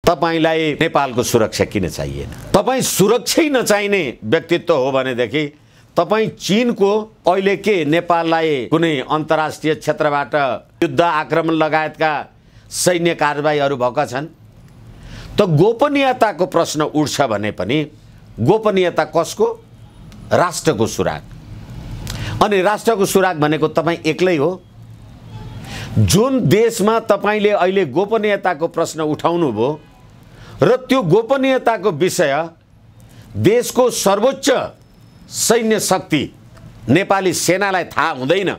तपाईलाई नेपालको सुरक्षा किन चाहिएन? तपाई सुरक्षै नचाहिने व्यक्तित्व हो भनेदेखि तपाई चीनको अहिले के नेपाललाई कुनै अन्तर्राष्ट्रिय क्षेत्रबाट युद्ध आक्रमण लगायतका सैन्य कारबाहीहरू भएका छन्। त गोपनीयताको प्रश्न उठ्छ भने पनि गोपनीयता कसको? राष्ट्रको सुराग। अनि राष्ट्रको सुराग भनेको तपाई एक्लै हो। जुन देशमा तपाईले अहिले गोपनीयताको प्रश्न उठाउनु भो र त्यो गोपनीयताको विषय देशको सर्वोच्च सैन्य शक्ति नेपाली सेनालाई थाहा हुँदैन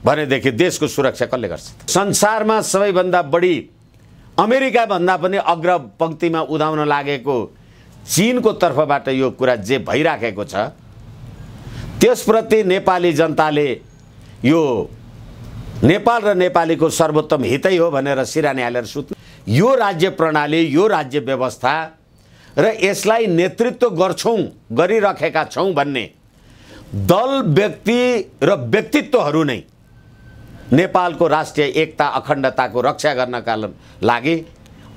भनेदेखि देशको सुरक्षा कसले गर्छ? संसारमा सबैभन्दा बढी अमेरिका भन्दा पनि अग्र पंक्तिमा उदाउन लागेको चीनको तर्फबाट यो कुरा जे भइराखेको छ त्यसप्रति नेपाली जनताले यो नेपाल र नेपालीको सर्वोत्तम हितै हो भनेर सिरानी हालेर सुत्नु। यो राज्य प्रणाली, यो राज्य व्यवस्था र यसलाई नेतृत्व गरिराखेका छौं भन्ने दल, व्यक्ति र व्यक्तित्वहरू नै नेपालको राष्ट्रिय एकता अखण्डताको रक्षा गर्नका लागि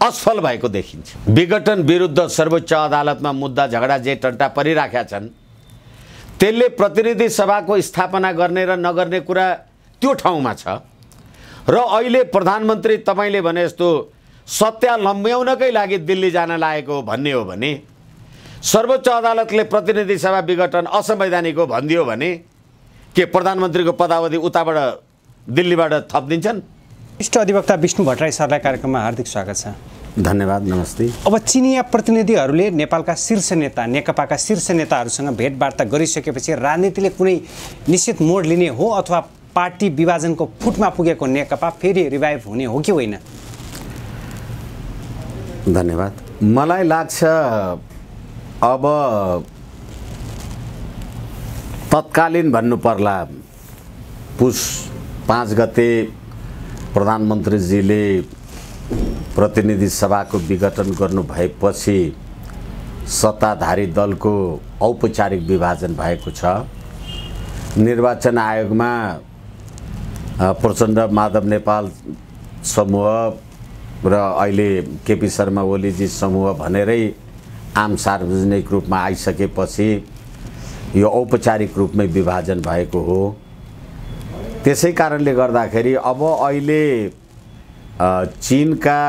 असफल भएको देखिन्छ। विघटन विरुद्ध सर्वोच्च अदालतमा मुद्दा झगडा जे टन्टा परिराखेका छन् त्यसले प्रतिनिधि सभाको स्थापना गर्ने र नगर्ने कुरा त्यो ठाउँमा छ। र अहिले प्रधानमन्त्री तपाईले भने जस्तो सत्ता लम्ब्याउनकै लागि दिल्ली जान लागेको भन्ने हो भने सर्वोच्च अदालतले प्रतिनिधि सभा विघटन असंवैधानिक हो भनिदियो भने के प्रधानमन्त्रीको पदावधि उताबाट दिल्लीबाट थपिदिन्छन्? वरिष्ठ अधिवक्ता विष्णु भट्टराई सरलाई कार्यक्रममा हार्दिक स्वागत छ। धन्यवाद, नमस्ते। अब चिनिया प्रतिनिधिहरूले नेपालका शीर्ष नेता, नेकपाका शीर्ष नेताहरूसँग भेटवार्ता गरिसकेपछि राजनीतिले कुनै निश्चित मोड लिने हो अथवा पार्टी विभाजनको फुटमा पुगेको नेकपा फेरि रिभाइभ हुने हो कि होइन? धन्यवाद। मलाई लाग्छ अब तत्कालीन भन्नु पर्ला पुस 5 गते प्रधानमन्त्रीजीले प्रतिनिधि सभाको विघटन गर्नु भएपछि सत्ताधारी दलको औपचारिक विभाजन भएको छ। निर्वाचन आयोगमा प्रचण्ड माधव नेपाल समूह र अहिले केपी शर्मा ओलीजी समूह भनेरै आम सार्वजनिक रूपमा आइसकेपछि यो औपचारिक रूपमै विभाजन भएको हो। त्यसै कारणले गर्दाखेरि अब अहिले चीनका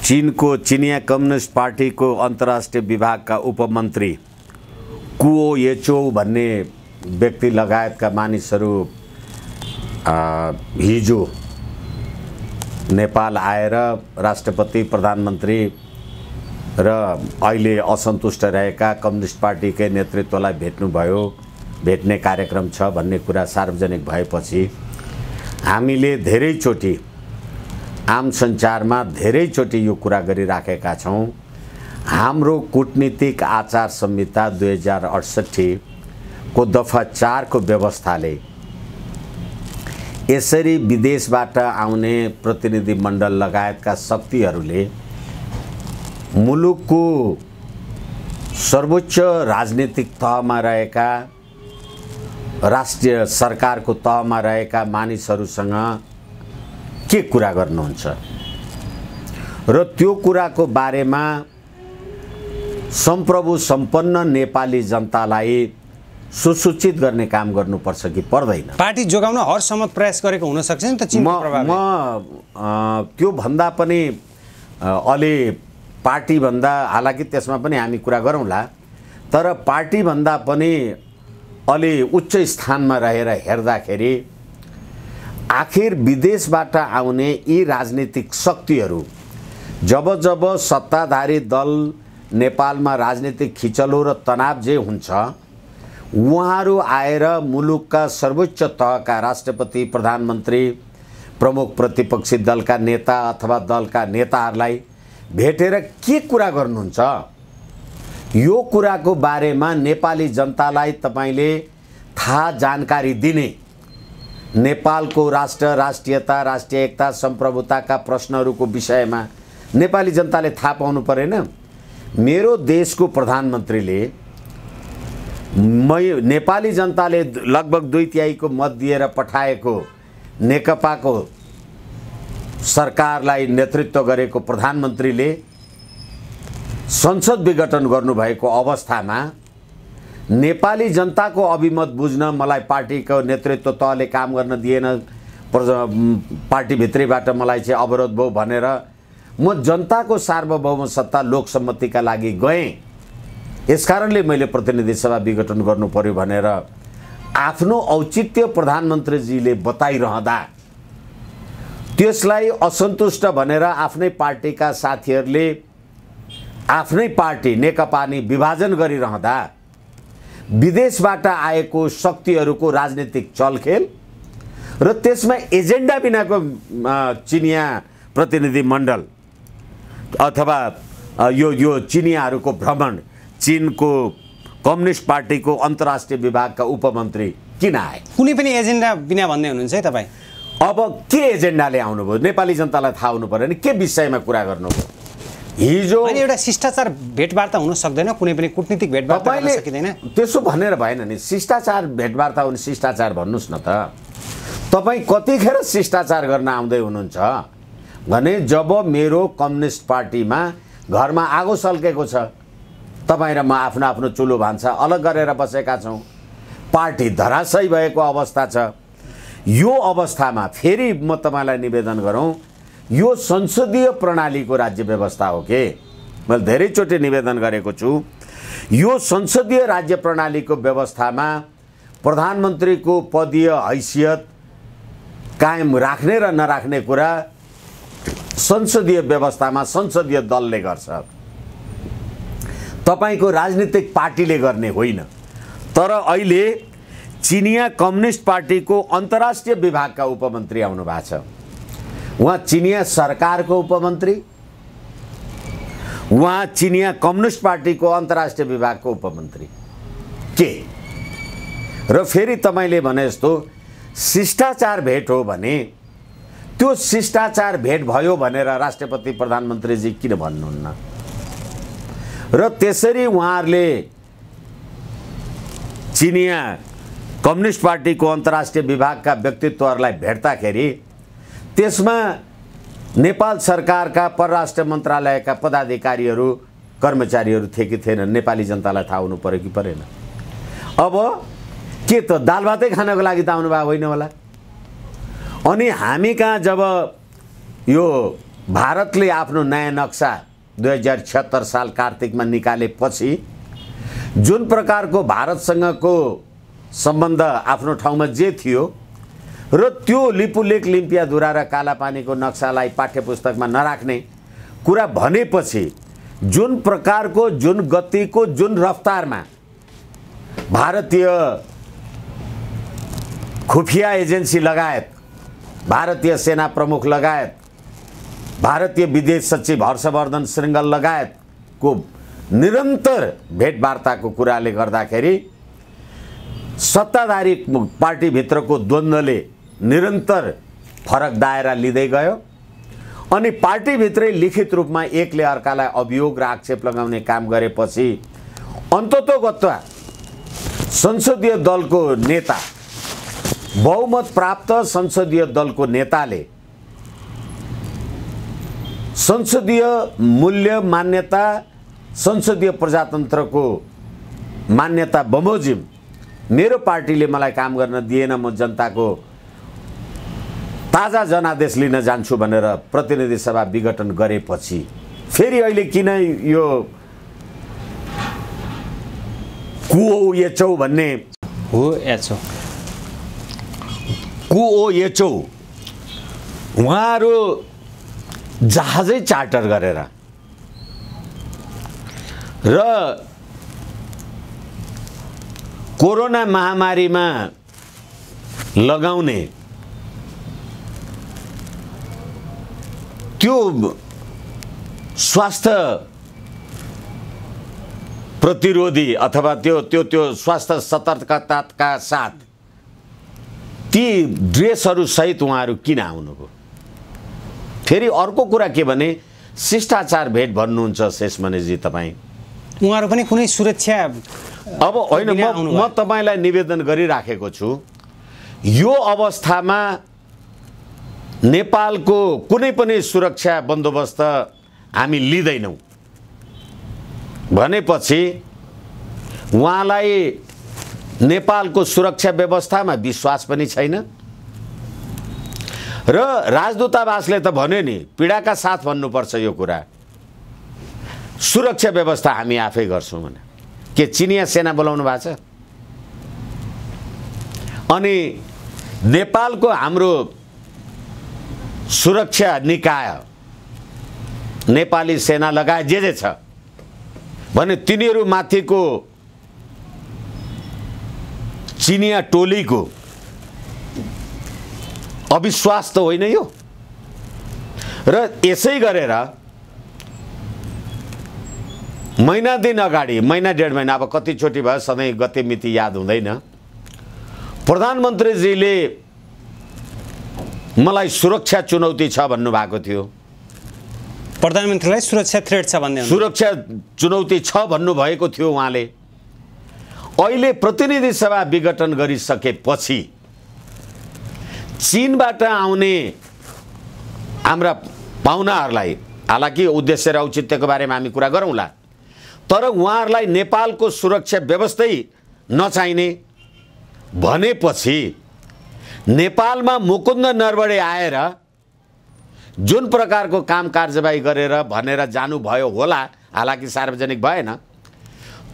चिनिया कम्युनिस्ट पार्टीको अन्तर्राष्ट्रिय विभागका उपमन्त्री कुओ येचो भन्ने व्यक्ति लगायतका मानिसहरू हिजो नेपाल आएर राष्ट्रपति, प्रधानमन्त्री र अहिले असन्तुष्ट रहेका कम्युनिस्ट पार्टीकै नेतृत्वलाई भेट्ने कार्यक्रम छ भन्ने कुरा सार्वजनिक भएपछि हामीले धेरैचोटि आम सञ्चारमा धेरैचोटि यो कुरा गरिराखेका छौं। हाम्रो कूटनीतिक आचार संहिता 2068 को दफा 4 को व्यवस्थाले यसरी विदेशबाट आउने प्रतिनिधि मण्डल लगायतका शक्तिहरूले मुलुकको सर्वोच्च राजनीतिक तहमा रहेका, राष्ट्रिय सरकारको तहमा रहेका मानिसहरूसँग के कुरा गर्नुहुन्छ र त्यो कुराको बारेमा सम्प्रभु सम्पन्न नेपाली जनतालाई सुसूचित गर्ने काम गर्नुपर्छ कि पर्दैन? पार्टी जोगाउन हरसम्म प्रयास गरेको हुन सक्छ नि त चीनको प्रभावले। त्यो भन्दा पनि अलि पार्टी भन्दा, हालाकि त्यसमा पनि हामी कुरा गरौँला, तर पार्टी भन्दा पनि अलि उच्च स्थानमा रहेर हेर्दाखेरि आखिर विदेशबाट आउने यी राजनीतिक शक्तिहरू जब सत्ताधारी दल नेपालमा राजनीतिक खिचलो र तनाव जे हुन्छ उहाँहरू आएर मुलुकका सर्वोच्च तहका राष्ट्रपति, प्रधानमन्त्री, प्रमुख प्रतिपक्षी दलका नेता अथवा दलका नेताहरूलाई भेटेर के कुरा गर्नुहुन्छ यो कुराको बारेमा नेपाली जनतालाई तपाईले थाहा जानकारी दिने, नेपालको राष्ट्र, राष्ट्रियता, राष्ट्रिय एकता, सम्प्रभुताका प्रश्नहरूको विषयमा नेपाली जनताले थाहा पाउनु परेन? मेरो देशको प्रधानमन्त्रीले नेपाली जनताले लगभग 2/3 मत दिएर पठाएको नेकपाको सरकारलाई नेतृत्व गरेको प्रधानमन्त्रीले संसद विघटन गर्नुभएको अवस्थामा नेपाली जनताको अभिमत बुझ्न मलाई पार्टीको नेतृत्व तहले काम गर्न दिएन, पार्टीभित्रैबाट मलाई चाहिँ अवरोध भयो भनेर म जनताको सार्वभौम सत्ता लोकसम्मतिका लागि गएँ, यसकारणले मैले प्रतिनिधि सभा विघटन गर्नु पर्यो भनेर आफ्नो औचित्य प्रधानमन्त्रीजीले बताइरहँदा त्यसलाई असन्तुष्ट भनेर आफ्नै पार्टीका साथीहरूले आफ्नै पार्टी नेकपा नि विभाजन गरिरहँदा विदेशबाट आएको शक्तिहरूको राजनीतिक चलखेल र त्यसमा एजेन्डा बिनाको चिनिया प्रतिनिधि मण्डल अथवा यो चिनियाहरूको भ्रमण, चीनको कम्युनिस्ट पार्टीको अन्तर्राष्ट्रिय विभागका उपमन्त्री किन आए? कुनै पनि एजेन्डा बिना भन्दै हुनुहुन्छ है तपाईँ? अब के एजेन्डाले आउनुभयो? नेपाली जनतालाई थाहा हुनु पर्यो नि के विषयमा कुरा गर्नुभयो? हिजो अनि एउटा शिष्टाचार भेटवार्ता हुन सक्दैन, कुनै पनि कूटनीतिक भेटवार्ता गर्न सकिँदैन? त्यसो भनेर भएन नि, शिष्टाचार भेटवार्ता हुने शिष्टाचार भन्नुस् न त। तपाईँ कतिखेर शिष्टाचार गर्न आउँदै हुनुहुन्छ भने जब मेरो कम्युनिस्ट पार्टीमा घरमा आगो सल्केको छ, तपाईँ र म आफ्नो आफ्नो चुलो भान्सा अलग गरेर बसेका छौँ, पार्टी धराशयी भएको अवस्था छ। यो अवस्थामा फेरि म तपाईँलाई निवेदन गरौँ, यो संसदीय प्रणालीको राज्य व्यवस्था हो के? मैले धेरैचोटि निवेदन गरेको छु, यो संसदीय राज्य प्रणालीको व्यवस्थामा प्रधानमन्त्रीको पदीय हैसियत कायम राख्ने र नराख्ने कुरा संसदीय व्यवस्थामा संसदीय दलले गर्छ, तपाईको राजनीतिक पार्टीले गर्ने होइन। तर अहिले चिनिया कम्युनिस्ट पार्टीको अन्तर्राष्ट्रिय विभागका उपमन्त्री आउनु भएको छ, उहाँ चिनिया सरकारको उपमन्त्री, उहाँ चिनिया कम्युनिस्ट पार्टीको अन्तर्राष्ट्रिय विभागको उपमन्त्री के? र फेरि तपाईले भने जस्तो शिष्टाचार भेट हो भने त्यो शिष्टाचार भेट भयो भनेर राष्ट्रपति प्रधानमन्त्रीजी किन भन्नुहुन्न? र त्यसरी उहाँहरूले चिनिया कम्युनिस्ट पार्टीको अन्तर्राष्ट्रिय विभागका व्यक्तित्वहरूलाई भेट्दाखेरि त्यसमा नेपाल सरकारका परराष्ट्र मन्त्रालयका पदाधिकारीहरू कर्मचारीहरू थिए कि थिएनन्? नेपाली जनतालाई थाहा हुनु पर्यो कि परेन? अब के त दाल भातै खानको लागि त आउनुभएको होइन होला? अनि हामी कहाँ जब यो भारतले आफ्नो नयाँ नक्सा 2076 साल कार्तिकमा निकालेपछि जुन प्रकारको भारतसँगको सम्बन्ध आफ्नो ठाउँमा जे थियो र त्यो लिपुलेक लिम्पियाधुरा र कालापानीको नक्सालाई पाठ्यपुस्तकमा नराख्ने कुरा भनेपछि जुन प्रकारको, जुन गतिको, जुन रफ्तारमा भारतीय खुफिया एजेन्सी लगायत, भारतीय सेना प्रमुख लगायत, भारतीय विदेश सचिव हर्षवर्धन श्रृङ्गल लगायतको निरन्तर भेटवार्ताको कुराले गर्दाखेरि सत्ताधारी पार्टीभित्रको द्वन्द्वले निरन्तर फरक दायरा लिँदै गयो अनि पार्टीभित्रै लिखित रूपमा एकले अर्कालाई अभियोग र आक्षेप लगाउने काम गरेपछि अन्ततोगत्वा संसदीय दलको नेता, बहुमत प्राप्त संसदीय दलको नेताले संसदीय मूल्य मान्यता, संसदीय प्रजातन्त्रको मान्यता बमोजिम मेरो पार्टीले मलाई काम गर्न दिएन, म जनताको ताजा जनादेश लिन जान्छु भनेर प्रतिनिधि सभा विघटन गरेपछि फेरि अहिले किन यो कुओएचओ भन्ने कुओएचओ उहाँहरू जहाजै चार्टर गरेर र कोरोना महामारीमा लगाउने त्यो स्वास्थ्य प्रतिरोधी अथवा त्यो स्वास्थ्य सतर्कताका साथ ती ड्रेसहरू सहित उहाँहरू किन आउनुभयो? फेरि अर्को कुरा के भने शिष्टाचार भेट भन्नुहुन्छ शेषमणिजी तपाईँ, उहाँहरू पनि कुनै सुरक्षा अब होइन म तपाईलाई निवेदन गरिराखेको छु यो अवस्थामा नेपालको कुनै पनि सुरक्षा बन्दोबस्त हामी लिँदैनौँ भनेपछि उहाँलाई नेपालको सुरक्षा व्यवस्थामा विश्वास पनि छैन र राजदूतावासले त भन्यो नि पीडाका साथ भन्नुपर्छ यो कुरा सुरक्षा व्यवस्था हामी आफै गर्छौँ भने के चिनिया सेना बोलाउनु भएको छ अनि नेपालको हाम्रो सुरक्षा निकाय नेपाली सेना लगायत जे छ भने तिनीहरू माथिको चिनिया टोलीको अविश्वास त होइन यो र यसै गरेर महिना दिन अगाडि महिना डेढ महिना अब कतिचोटि भयो सधैँ गते मिति याद हुँदैन प्रधानमन्त्रीजीले मलाई सुरक्षा चुनौती छ भन्नुभएको थियो प्रधानमन्त्रीलाई सुरक्षा थ्रेट छ भन्ने सुरक्षा चुनौती छ भन्नुभएको थियो उहाँले अहिले प्रतिनिधि सभा विघटन गरिसकेपछि चीनबाट आउने हाम्रा पाहुनाहरूलाई हालाकि उद्देश्य र औचित्यको बारेमा हामी कुरा गरौँला तर उहाँहरूलाई नेपालको सुरक्षा व्यवस्थै नचाहिने भनेपछि नेपालमा मुकुन्द नरवडे आएर जुन प्रकारको काम कारबाही गरेर भनेर जानुभयो होला हालाकि सार्वजनिक भएन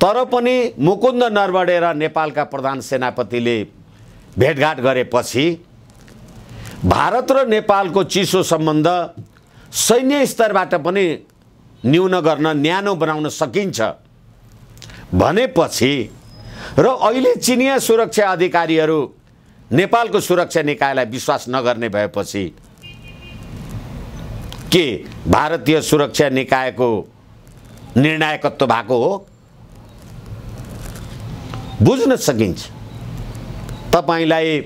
तर पनि मुकुन्द नरवडे र नेपालका प्रधान सेनापतिले भेटघाट गरेपछि भारत र नेपालको चिसो सम्बन्ध सैन्य स्तरबाट पनि न्यून गर्न न्यानो बनाउन सकिन्छ भनेपछि र अहिले चिनिया सुरक्षा अधिकारीहरू नेपालको सुरक्षा निकायलाई विश्वास नगर्ने भएपछि के भारतीय सुरक्षा निकायको निर्णायकत्व भएको हो बुझ्न सकिन्छ तपाईलाई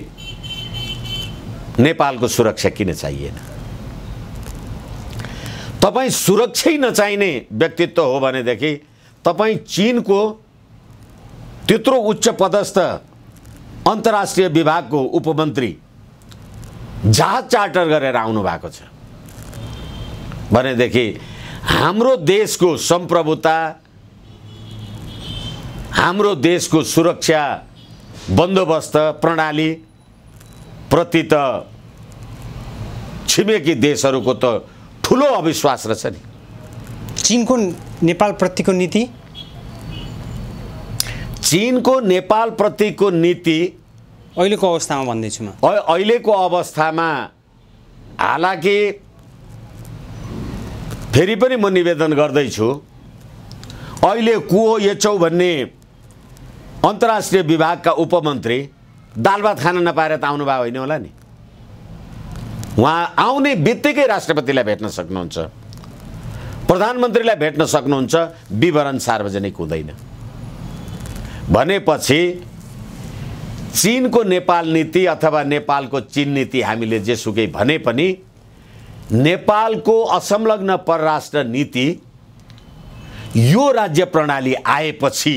नेपालको सुरक्षा किन चाहिएन तपाई सुरक्षै नचाहिने व्यक्तित्व हो भनेदेखि तपाई चीनको त्यत्रो उच्च पदस्थ अन्तर्राष्ट्रिय विभागको उपमन्त्री जहाज चार्टर गरेर आउनु भएको छ भनेदेखि हाम्रो देशको सम्प्रभुता हाम्रो देशको सुरक्षा बन्दोबस्त प्रणाली प्रति त छिमेकी देशहरूको त ठुलो अविश्वास रहेछ नि चीनको नेपाल प्रतिको नीति चीनको नेपाल प्रतिको नीति अहिलेको अवस्थामा भन्दैछु म अहिलेको अवस्थामा हालाकि फेरि पनि म निवेदन गर्दैछु अहिले कुहो येचौ भन्ने अन्तर्राष्ट्रिय विभागका उपमन्त्री दाल भात खान नपाएर त आउनुभयो होइन होला नि उहाँ आउने बित्तिकै राष्ट्रपतिलाई भेट्न सक्नुहुन्छ प्रधानमन्त्रीलाई भेट्न सक्नुहुन्छ विवरण सार्वजनिक हुँदैन भनेपछि चीनको नेपाल नीति अथवा नेपालको चीन नीति हामीले जेसुकै भने पनि नेपालको असंलग्न परराष्ट्र नीति यो राज्य प्रणाली आएपछि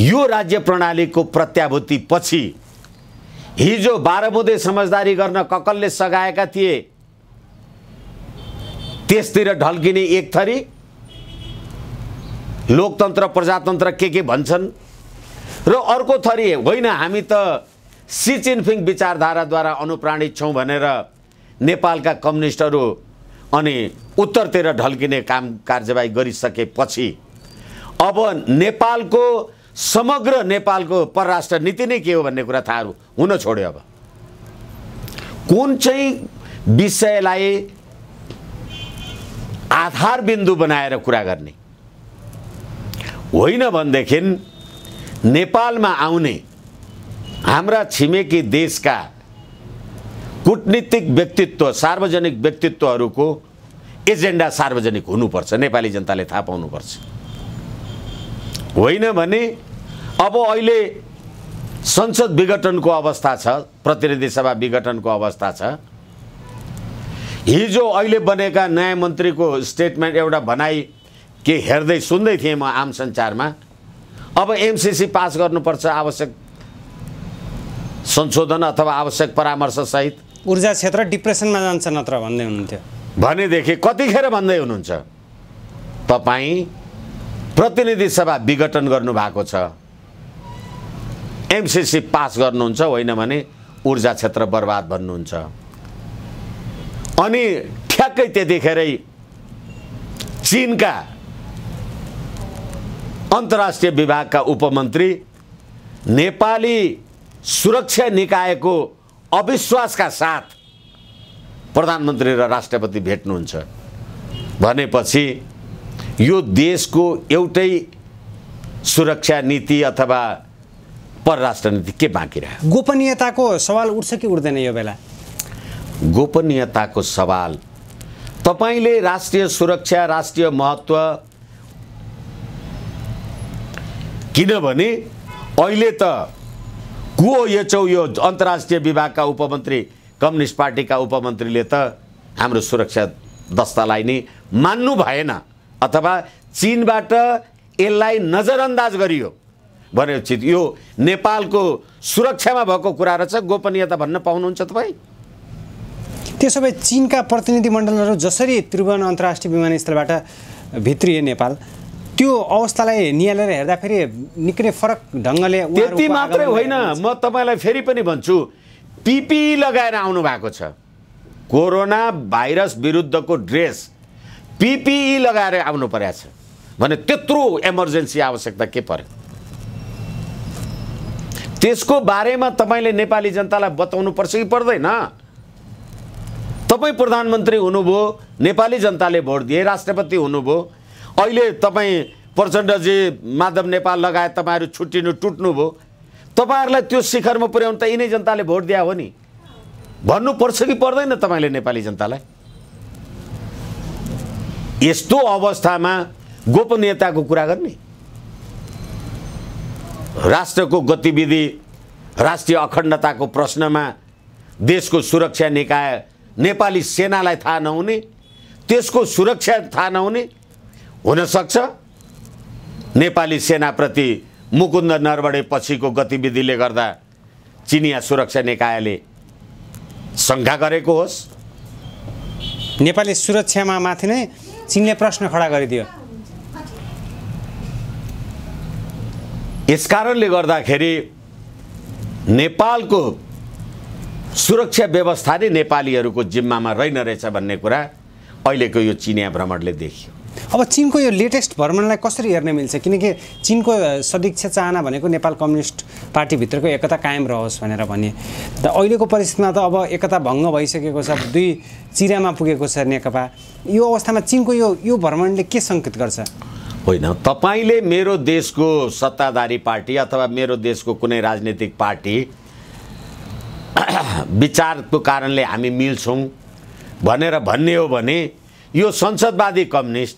यो राज्य प्रणालीको प्रत्याभूति पछि हिजो 12 बुँदे समझदारी गर्न ककलले सघाएका थिए त्यसतिर ढल्किने एक थरी लोकतन्त्र प्रजातन्त्र के भन्छन् र अर्को थरी होइन हामी त सी जिनपिङ विचारधाराद्वारा अनुप्राणित छौं भनेर नेपालका कम्युनिस्टहरू अनि उत्तरतिर ढल्किने काम कारबाही गरिसकेपछि अब नेपालको समग्र नेपालको परराष्ट्र नीति नै के हो भन्ने कुरा थाहा हुन छोड्यो अब कुन चाहिँ विषयलाई आधार बिन्दु बनाएर कुरा गर्ने होइन भनेदेखि नेपालमा आउने हाम्रा छिमेकी देशका कूटनीतिक व्यक्तित्व सार्वजनिक व्यक्तित्वहरूको एजेन्डा सार्वजनिक हुनुपर्छ नेपाली जनताले थाहा पाउनुपर्छ होइन भने अब अहिले संसद विघटनको अवस्था छ प्रतिनिधि सभा विघटनको अवस्था छ हिजो अहिले बनेका नयाँ मन्त्रीको स्टेटमेन्ट एउटा भनाई के हेर्दै सुन्दै थिएँ म आम सञ्चारमा अब एमसीसी पास गर्नुपर्छ आवश्यक संशोधन अथवा आवश्यक परामर्श सहित। ऊर्जा क्षेत्र डिप्रेसनमा जान्छ नत्र भन्दै हुनुहुन्थ्यो भनेदेखि कतिखेर भन्दै हुनुहुन्छ? तपाईँ प्रतिनिधि सभा विघटन गर्नुभएको छ, एमसीसी पास गर्नुहुन्छ, होइन भने ऊर्जा क्षेत्र बर्बाद भन्नुहुन्छ। अनि ठ्याक्कै त्यतिखेरै चीनका अन्तर्राष्ट्रिय विभागका उपमन्त्री नेपाली सुरक्षा निकायको अविश्वासका साथ प्रधानमन्त्री र राष्ट्रपति भेट्नुहुन्छ भनेपछि यो देशको एउटै सुरक्षा नीति अथवा परराष्ट्र नीति के बाँकी रह्यो? गोपनीयताको सवाल उठ्छ कि उठ्दैन यो बेला? गोपनीयताको सवाल, तपाईले राष्ट्रिय सुरक्षा, राष्ट्रिय महत्त्व, किनभने अहिले त को यो अन्तर्राष्ट्रिय विभागका उपमन्त्री, कम्युनिस्ट पार्टीका उपमन्त्रीले त हाम्रो सुरक्षा दस्तालाई नै मान्नु भएन अथवा चीनबाट यसलाई नजरअन्दाज गरियो भनेपछि यो नेपालको सुरक्षामा भएको कुरा रहेछ। गोपनीयता भन्न पाउनुहुन्छ तपाईँ? त्यसो भए चीनका प्रतिनिधिमण्डलहरू जसरी त्रिभुवन अन्तर्राष्ट्रिय विमानस्थलबाट भित्रिए नेपाल, त्यो अवस्थालाई निहालेर हेर्दाखेरि निकै नै फरक ढङ्गले त्यति मात्रै होइन, म तपाईँलाई फेरि पनि भन्छु, पिपिई लगाएर आउनु भएको छ। कोरोना भाइरस विरुद्धको ड्रेस पिपिई लगाएर आउनु परेको छ भने त्यत्रो इमर्जेन्सी आवश्यकता के पर्यो? त्यसको बारेमा तपाईँले नेपाली जनतालाई बताउनु पर्छ कि पर्दैन? तपाईँ प्रधानमन्त्री हुनुभयो, नेपाली जनताले भोट दिए, राष्ट्रपति हुनुभयो, अहिले तपाईँ प्रचण्डजी, माधव नेपाल लगायत तपाईँहरू छुट्टिनु टुट्नुभयो, तपाईँहरूलाई त्यो शिखरमा पुर्याउनु त यिनै जनताले भोट दिया हो नि। भन्नुपर्छ कि पर्दैन तपाईँले नेपाली जनतालाई? यस्तो अवस्थामा गोपनीयताको कुरा गर्ने, राष्ट्रको गतिविधि, राष्ट्रिय अखण्डताको प्रश्नमा देशको सुरक्षा निकाय नेपाली सेनालाई थाहा नहुने, त्यसको सुरक्षा थाहा नहुने, हुनसक्छ नेपाली सेनाप्रति मुकुन्द नरवडे पछिको गतिविधिले गर्दा चिनिया सुरक्षा निकायले शङ्का गरेको होस्। नेपाली सुरक्षामा माथि नै चीनले प्रश्न खडा गरिदियो। यसकारणले गर्दाखेरि नेपालको सुरक्षा व्यवस्था नै नेपालीहरूको जिम्मामा रहेन रहेछ भन्ने कुरा अहिलेको यो चिनिया भ्रमणले देखियो। अब चीनको यो लेटेस्ट भ्रमणलाई कसरी हेर्न मिल्छ? किनकि चीनको सदिच्छा चाहना भनेको नेपाल कम्युनिस्ट पार्टीभित्रको एकता कायम रहोस् भनेर भने, अहिलेको परिस्थितिमा त अब एकता भङ्ग भइसकेको छ, दुई चिरामा पुगेको छ नेकपा। यो अवस्थामा चीनको यो भ्रमणले के सङ्केत गर्छ? होइन, तपाईँले मेरो देशको सत्ताधारी पार्टी अथवा मेरो देशको कुनै राजनीतिक पार्टी विचारको कारणले हामी मिल्छौँ भनेर भन्ने हो भने यो संसदवादी कम्युनिस्ट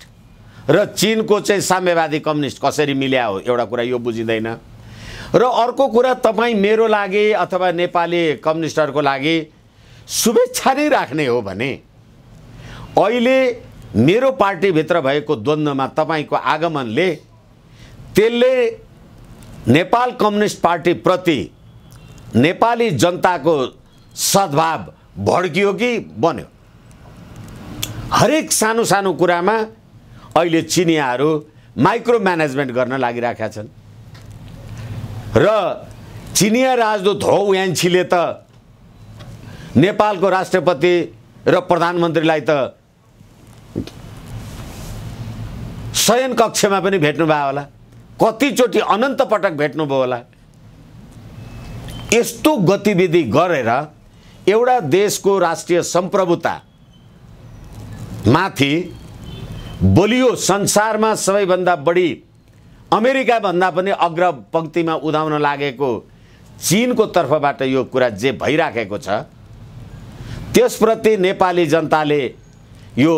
र चीनको चाहिँ साम्यवादी कम्युनिस्ट कसरी मिल्या हो एउटा कुरा यो बुझिँदैन। र अर्को कुरा, तपाईँ मेरो लागि अथवा नेपाली कम्युनिस्टहरूको लागि शुभेच्छा नै राख्ने हो भने अहिले मेरो पार्टीभित्र भएको द्वन्द्वमा तपाईँको आगमनले त्यसले नेपाल कम्युनिस्ट पार्टीप्रति नेपाली जनताको सद्भाव भड्कियो कि बन्यो? हरेक सानो सानो कुरामा अहिले चिनियाहरू माइक्रो म्यानेजमेन्ट गर्न लागिरहेका छन् र चिनिया राजदूत हो यान्छीले त नेपालको राष्ट्रपति र प्रधानमन्त्रीलाई त शयन कक्षमा पनि भेट्नुभयो होला, कतिचोटि अनन्त पटक भेट्नुभयो होला। यस्तो गतिविधि गरेर एउटा देशको राष्ट्रिय सम्प्रभुता माथि बलियो, संसारमा सबैभन्दा बढी अमेरिका भन्दा पनि अग्र पंक्तिमा उदाउन लागेको चीनको तर्फबाट यो कुरा जे भइराखेको छ त्यसप्रति नेपाली जनताले यो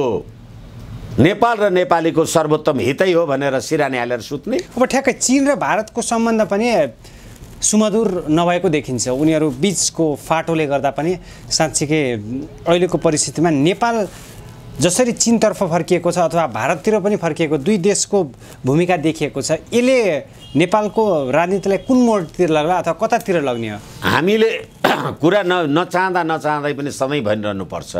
नेपाल र नेपालीको सर्वोत्तम हितै हो भनेर सिरानी हालेर सुत्ने। अब ठ्याक्कै चीन र भारतको सम्बन्ध पनि सुमधुर नभएको देखिन्छ। उनीहरू बीचको फाटोले गर्दा पनि साँच्चीकै अहिलेको परिस्थितिमा नेपाल जसरी चीनतर्फ फर्किएको छ अथवा भारततिर पनि फर्किएको दुई देशको भूमिका देखिएको छ, यसले नेपालको राजनीतिलाई कुन मोडतिर लाग्ला अथवा कतातिर लग्ने हो? हामीले कुरा नचाहँदै पनि सधैँ भनिरहनुपर्छ।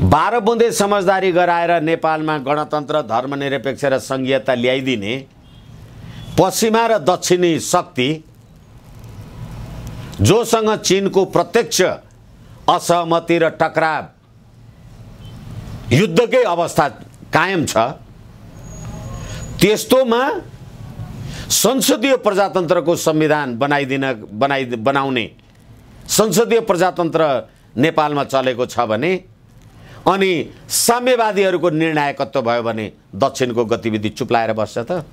12 बुँदे समझदारी गराएर नेपालमा गणतन्त्र, धर्मनिरपेक्ष र सङ्घीयता ल्याइदिने पश्चिमा र दक्षिणी शक्ति जोसँग चीनको प्रत्यक्ष असहमति र टकराव, युद्धकै अवस्था कायम छ, त्यस्तोमा संसदीय प्रजातन्त्रको संविधान बनाउने संसदीय प्रजातन्त्र नेपालमा चलेको छ भने, अनि साम्यवादीहरूको निर्णायकत्व भयो भने दक्षिणको गतिविधि चुप्लाएर बस्छ त?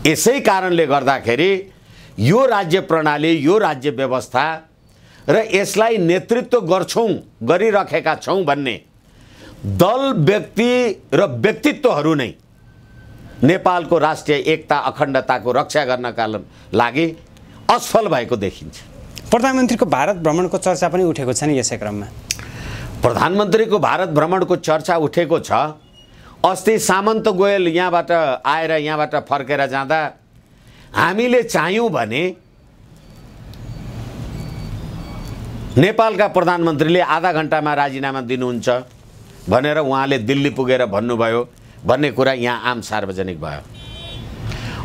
यसै कारणले गर्दाखेरि यो राज्य प्रणाली, यो राज्य व्यवस्था र यसलाई नेतृत्व गरिराखेका छौँ भन्ने दल, व्यक्ति र व्यक्तित्वहरू नै नेपालको राष्ट्रिय एकता, अखण्डताको रक्षा गर्नका लागि असफल भएको देखिन्छ। प्रधानमन्त्रीको भारत भ्रमणको चर्चा पनि उठेको छ नि यसै क्रममा? प्रधानमन्त्रीको भारत भ्रमणको चर्चा उठेको छ। अस्ति सामन्त गोयल यहाँबाट आएर यहाँबाट फर्केर जाँदा हामीले चाह्यौँ भने नेपालका प्रधानमन्त्रीले आधा घण्टामा राजीनामा दिनुहुन्छ भनेर उहाँले दिल्ली पुगेर भन्नुभयो भन्ने कुरा यहाँ आम सार्वजनिक भयो।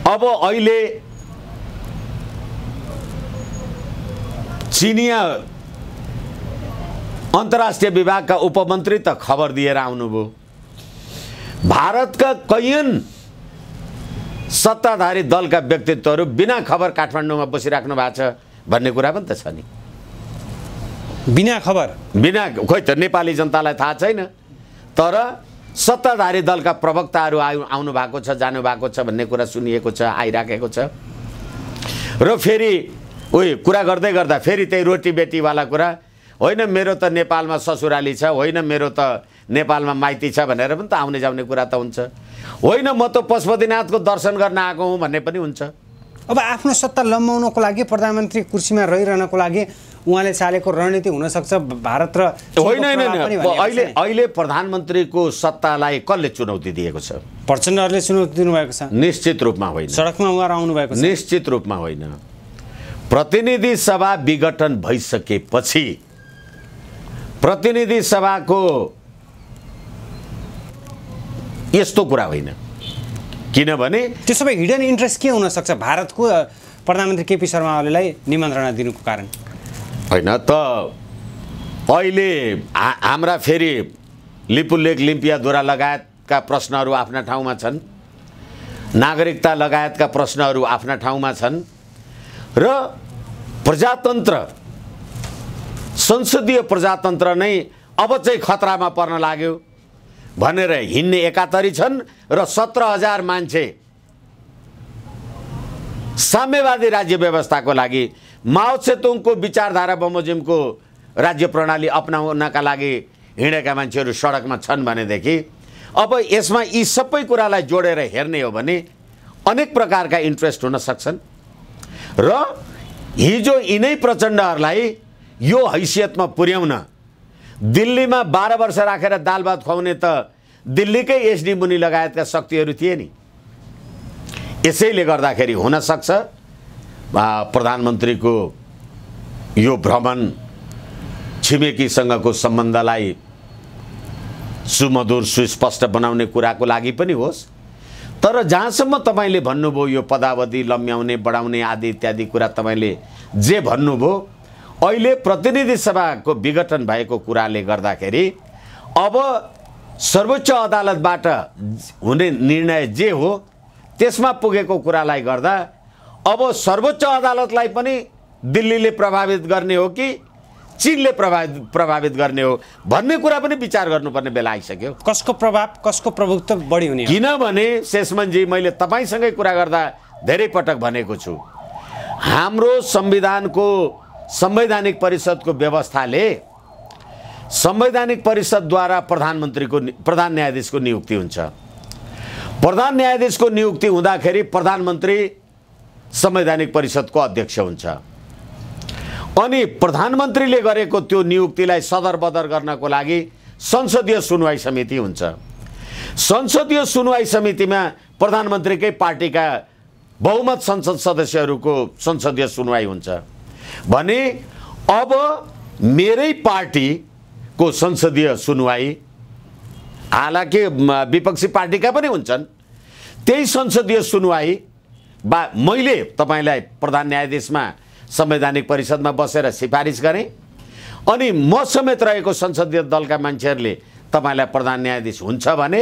अब अहिले चिनिया अन्तर्राष्ट्रिय विभागका उपमन्त्री त खबर दिएर आउनुभयो। भारतका कैयन सत्ताधारी दलका व्यक्तित्वहरू बिना खबर काठमाडौँमा बसिराख्नु भएको छ भन्ने कुरा पनि त छ नि। बिना खबर, बिना खोइ त नेपाली जनतालाई थाहा छैन, तर सत्ताधारी दलका प्रवक्ताहरू आउनु भएको छ, जानु भएको छ भन्ने कुरा सुनिएको छ, आइराखेको छ। र फेरि कुरा गर्दै गर्दा फेरि त्यही रोटी बेटीवाला कुरा, होइन मेरो त नेपालमा ससुराली छ, होइन मेरो त नेपालमा माइती छ भनेर पनि त आउने जाउने कुरा त हुन्छ। होइन म त पशुपतिनाथको दर्शन गर्न आएको हुँ भन्ने पनि हुन्छ। अब आफ्नो सत्ता लम्बाउनको लागि, प्रधानमन्त्री कुर्सीमा रहिरहनको लागि उहाँले चालेको रणनीति हुनसक्छ भारत र होइन। अहिले प्रधानमन्त्रीको सत्तालाई कसले चुनौती दिएको छ? प्रचण्डहरूले चुनौती दिनुभएको छ। निश्चित रूपमा होइन। सडकमा उहाँहरू आउनुभएको छ। निश्चित रूपमा होइन। प्रतिनिधि सभा विघटन भइसकेपछि प्रतिनिधि सभाको यस्तो कुरा होइन, किनभने त्यसो भए हिडन इन्ट्रेस्ट के हुनसक्छ भारतको प्रधानमन्त्री केपी शर्मा ओलीलाई निमन्त्रणा दिनुको कारण? होइन त अहिले हाम्रा फेरि लिपुलेख, लिम्पियाधुरा लगायतका प्रश्नहरू आफ्ना ठाउँमा छन्, नागरिकता लगायतका प्रश्नहरू आफ्ना ठाउँमा छन्, र प्रजातन्त्र, संसदीय प्रजातन्त्र नै अब चाहिँ खतरामा पर्न लाग्यो भनेर हिँड्ने एकातरी छन्, र 17,000 मान्छे साम्यवादी राज्य व्यवस्थाको लागि, माओ त्से-तुङको विचारधारा बमोजिमको राज्य प्रणाली अपनाउनका लागि हिँडेका मान्छेहरू सडकमा छन् भनेदेखि अब यसमा यी सबै कुरालाई जोडेर हेर्ने हो भने अनेक प्रकारका इन्ट्रेस्ट हुन सक्छन्। र हिजो यिनै प्रचण्डहरूलाई यो हैसियतमा पुर्याउन दिल्लीमा 12 वर्ष राखेर दाल भात खुवाउने त दिल्लीकै एसडी मुनि लगायतका शक्तिहरू थिए नि। यसैले गर्दाखेरि हुनसक्छ प्रधानमन्त्रीको यो भ्रमण छिमेकीसँगको सम्बन्धलाई सुमधुर, सुस्पष्ट बनाउने कुराको लागि पनि होस्, तर जहाँसम्म तपाईँले भन्नुभयो यो पदावधि लम्ब्याउने, बढाउने आदि इत्यादि कुरा तपाईँले जे भन्नुभयो, अहिले प्रतिनिधि सभाको विघटन भएको कुराले गर्दाखेरि अब सर्वोच्च अदालतबाट हुने निर्णय जे हो त्यसमा पुगेको कुरालाई गर्दा अब सर्वोच्च अदालतलाई पनि दिल्लीले प्रभावित गर्ने हो कि चीनले प्रभावित गर्ने हो भन्ने कुरा पनि विचार गर्नुपर्ने बेला आइसक्यो। कसको प्रभाव, कसको प्रभुत्व बढी हुने? किनभने शेषमनजी, मैले तपाईँसँगै कुरा गर्दा धेरै पटक भनेको छु, हाम्रो संविधानको संवैधानिक परिषदको व्यवस्थाले संवैधानिक परिषदद्वारा प्रधान न्यायाधीशको नियुक्ति हुन्छ। प्रधान न्यायाधीशको नियुक्ति हुँदाखेरि प्रधानमन्त्री संवैधानिक परिषदको अध्यक्ष हुन्छ, अनि प्रधानमन्त्रीले गरेको त्यो नियुक्तिलाई सदरबदर गर्नको लागि संसदीय सुनवाई समिति हुन्छ। संसदीय सुनवाई समितिमा प्रधानमन्त्रीकै पार्टीका बहुमत संसद सदस्यहरूको संसदीय सुनवाई हुन्छ भने अब मेरै पार्टीको संसदीय सुनवाई, हालाकि विपक्षी पार्टीका पनि हुन्छन्, त्यही संसदीय सुनवाई मैले तपाईलाई प्रधान न्यायाधीशमा संवैधानिक परिषदमा बसेर सिफारिस गरेँ अनि म समेत रहेको संसदीय दलका मान्छेहरूले तपाईलाई प्रधान न्यायाधीश हुन्छ भने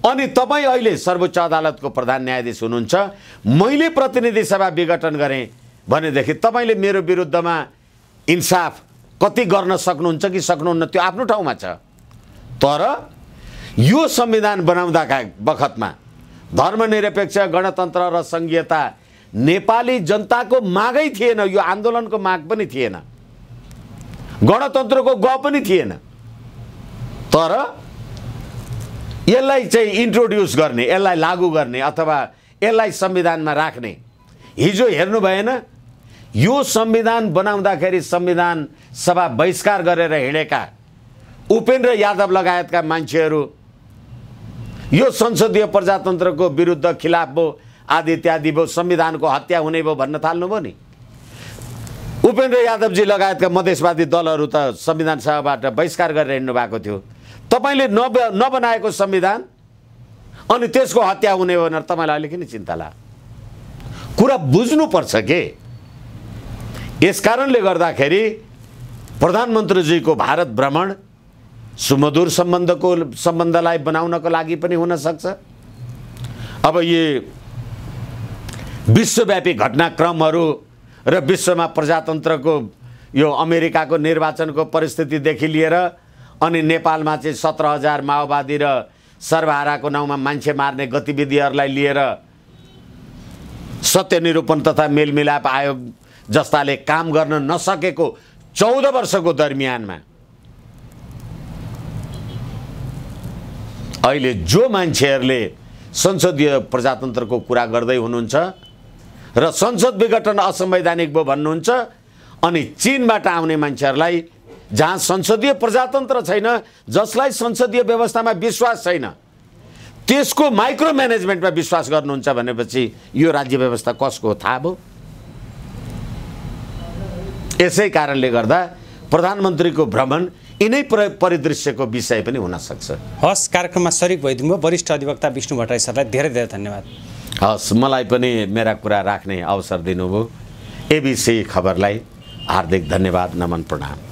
अनि तपाईँ अहिले सर्वोच्च अदालतको प्रधान न्यायाधीश हुनुहुन्छ, मैले प्रतिनिधि सभा विघटन गरेँ भनेदेखि तपाईँले मेरो विरुद्धमा इन्साफ कति गर्न सक्नुहुन्छ कि सक्नुहुन्न त्यो आफ्नो ठाउँमा छ। तर यो संविधान बनाउँदाका बखतमा धर्मनिरपेक्ष, गणतन्त्र र संघीयता नेपाली जनताको मागै थिएन, यो आन्दोलनको माग पनि थिएन, गणतन्त्रको ग पनि थिएन। तर यसलाई चाहिँ इन्ट्रोड्युस गर्ने, यसलाई लागू गर्ने अथवा यसलाई संविधानमा राख्ने, हिजो हेर्नु भएन यो संविधान बनाउँदाखेरि संविधान सभा बहिष्कार गरेर हिँडेका उपेन्द्र यादव लगायतका मान्छेहरू यो संसदीय प्रजातन्त्रको विरुद्ध खिलाफ भो आदि इत्यादि भो, संविधानको हत्या हुने भो भन्न थाल्नुभयो नि। उपेन्द्र यादवजी लगायतका मधेसवादी दलहरू त संविधान सभाबाट बहिष्कार गरेर हिँड्नु भएको थियो। तपाईले नबनाएको संविधान अनि त्यसको हत्या हुने भनेर तपाईलाई अहिले किन चिन्ता लाग्यो? कुरा बुझ्नुपर्छ के। यसकारणले गर्दाखेरि प्रधानमन्त्रीजीको भारत भ्रमण सुमधुर सम्बन्धलाई बनाउनको लागि पनि हुन सक्छ। अब ये विश्वव्यापी घटनाक्रमहरू र विश्वमा प्रजातन्त्रको यो अमेरिकाको निर्वाचनको परिस्थितिदेखि लिएर अनि नेपालमा चाहिँ 17,000 माओवादी र सर्वहाराको नाउँमा मान्छे मार्ने गतिविधिहरूलाई लिएर सत्य निरूपण तथा मेलमिलाप आयोग जस्ताले काम गर्न नसकेको 14 वर्षको दरमियानमा अहिले जो मान्छेहरूले संसदीय प्रजातन्त्रको कुरा गर्दै हुनुहुन्छ र संसद विघटन असंवैधानिक भयो भन्नुहुन्छ अनि चीनबाट आउने मान्छेहरूलाई जहाँ संसदीय प्रजातन्त्र छैन, जसलाई संसदीय व्यवस्थामा विश्वास छैन, त्यसको माइक्रो म्यानेजमेन्टमा विश्वास गर्नुहुन्छ भनेपछि यो राज्य व्यवस्था कसको थाहा भयो? यसै कारणले गर्दा प्रधानमन्त्रीको भ्रमण यिनै परिदृश्यको विषय पनि हुन सक्छ। हस्, कार्यक्रममा सरिक भइदिनु वरिष्ठ अधिवक्ता विष्णु भट्टराई सरलाई धेरै धेरै धन्यवाद। हस्, मलाई पनि मेरा कुरा राख्ने अवसर दिनुभयो। एबिसी खबरलाई हार्दिक धन्यवाद, नमन, प्रणाम।